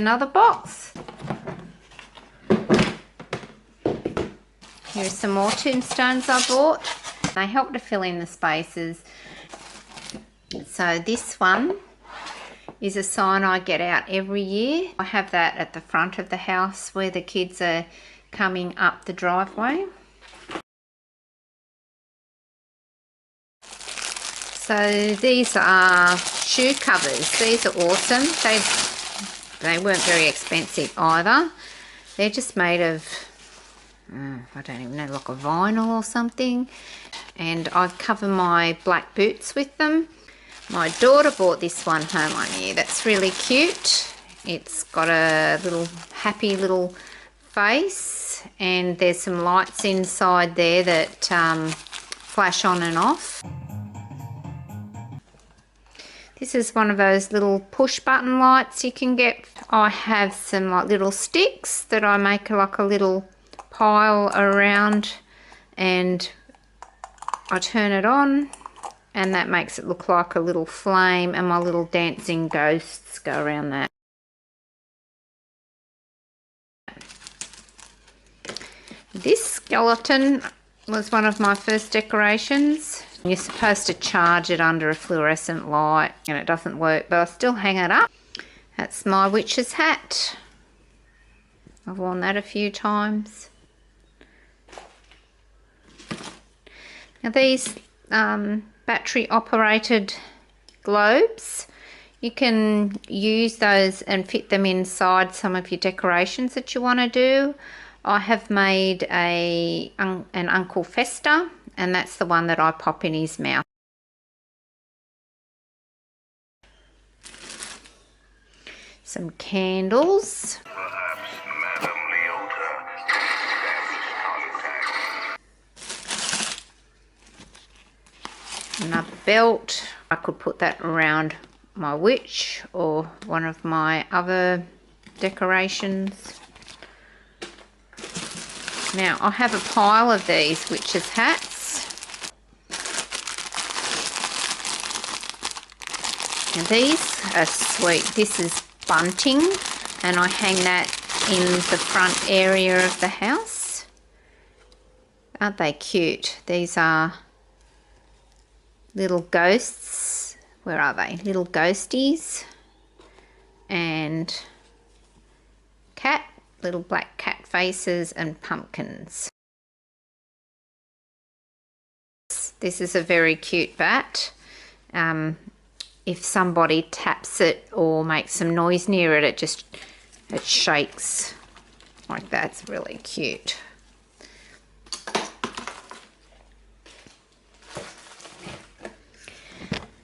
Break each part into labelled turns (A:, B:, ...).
A: another box. Here's some more tombstones I bought. They help to fill in the spaces. So this one is a sign I get out every year. I have that at the front of the house where the kids are coming up the driveway. So these are shoe covers. These are awesome. They weren't very expensive either. They're just made of, I don't even know, like a vinyl or something. And I cover my black boots with them. My daughter bought this one home one year. That's really cute. It's got a little happy little face, and there's some lights inside there that flash on and off. This is one of those little push button lights you can get. I have some like little sticks that I make like a little pile around, and I turn it on and that makes it look like a little flame, and my little dancing ghosts go around that. This skeleton was one of my first decorations. You're supposed to charge it under a fluorescent light and it doesn't work, but I still hang it up. That's my witch's hat. I've worn that a few times. Now these battery operated globes, you can use those and fit them inside some of your decorations that you want to do. I have made an Uncle Fester, and that's the one that I pop in his mouth. Some candles. Another belt. I could put that around my witch or one of my other decorations. Now I have a pile of these witches' hats. Now these are sweet. This is bunting, and I hang that in the front area of the house. Aren't they cute? These are little ghosts. Where are they? Little ghosties. And cat. Little black cat faces and pumpkins. This is a very cute bat. If somebody taps it or makes some noise near it, it shakes like that. It's really cute.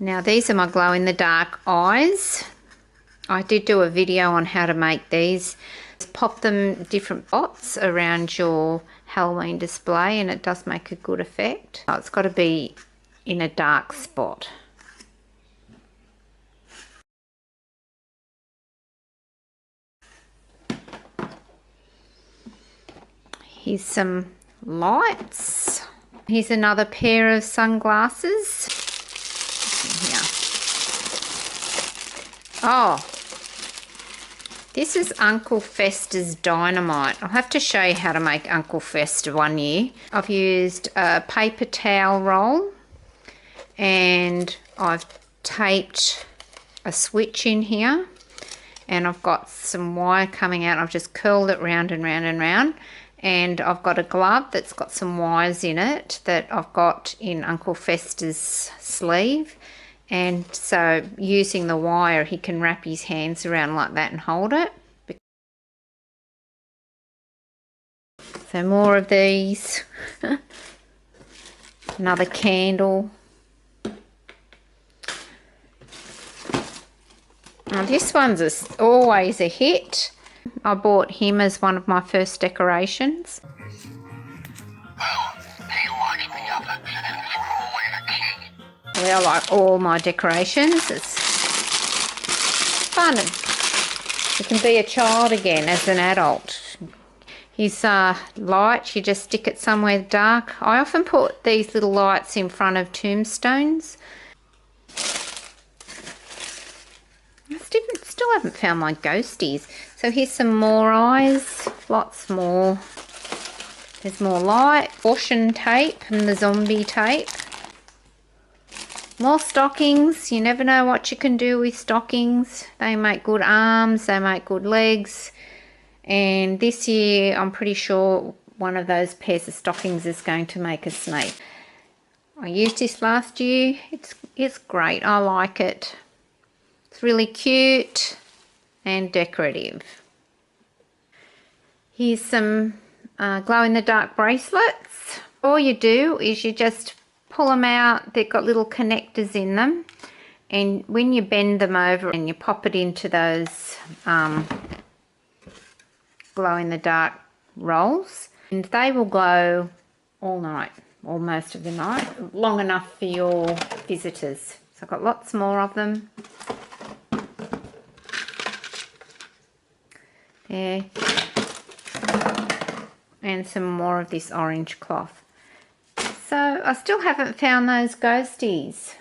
A: Now these are my glow-in-the-dark eyes. I did do a video on how to make these. Pop them different spots around your Halloween display and it does make a good effect. Oh, it's got to be in a dark spot. Here's some lights. Here's another pair of sunglasses. Here. Oh, this is Uncle Fester's dynamite. I'll have to show you how to make Uncle Fester one year. I've used a paper towel roll and I've taped a switch in here, and I've got some wire coming out. I've just curled it round and round and round, and I've got a glove that's got some wires in it that I've got in Uncle Fester's sleeve. And so using the wire, he can wrap his hands around like that and hold it. So more of these. Another candle. Now this one's always a hit. I bought him as one of my first decorations. They're like all my decorations. It's fun. You can be a child again as an adult. He's light. You just stick it somewhere dark. I often put these little lights in front of tombstones. I still haven't found my ghosties. So here's some more eyes, lots more. There's more light, caution tape and the zombie tape. More stockings. You never know what you can do with stockings. They make good arms, they make good legs. And this year, I'm pretty sure one of those pairs of stockings is going to make a snake. I used this last year. It's great. I like it. It's really cute and decorative. Here's some glow-in-the-dark bracelets. All you do is you just pull them out. They've got little connectors in them, and when you bend them over and you pop it into those glow-in-the-dark rolls, and they will glow all night, or most of the night, long enough for your visitors. So I've got lots more of them. There. And some more of this orange cloth. So I still haven't found those ghosties.